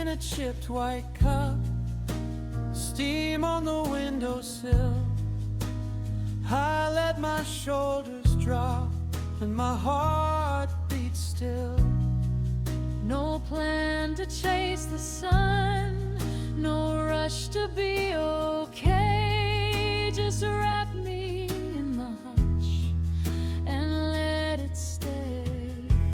in a chipped white cup, steam on the windowsill. I let my shoulders drop and my heart beats still. No plan to chase the sun,